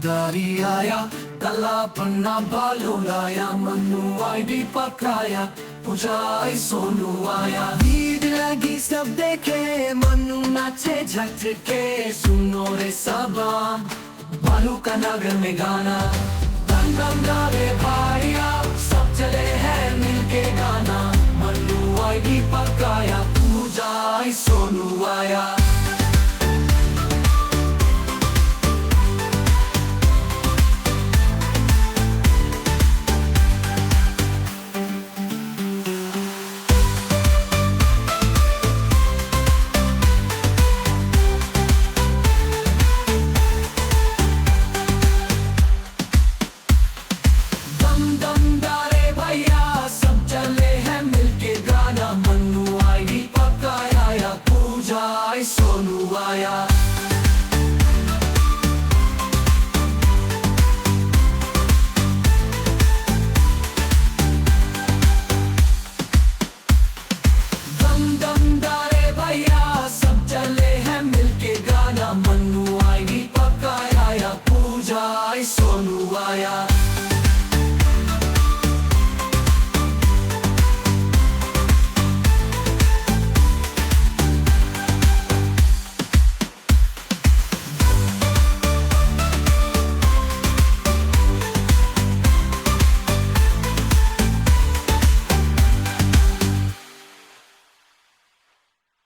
दारी आया, तला पन्ना बालो लाया, मन्नू आईडी पकाया, पूजा सोनू आया। भीड़ लगी सब देखे, मन्नू नाचे झटके, सुनो रे सबा बालू का नगर में गाना। दम दम डाले भाइया, सब चले हैं मिलके गाना। मन्नू आईडी पकाया, पूजा सोनू आया। सोनू आया। दम दम डाले भैया, सब चले हैं मिलके गाना। मन्नू आईडी पकाया, पूजा सोनू आया।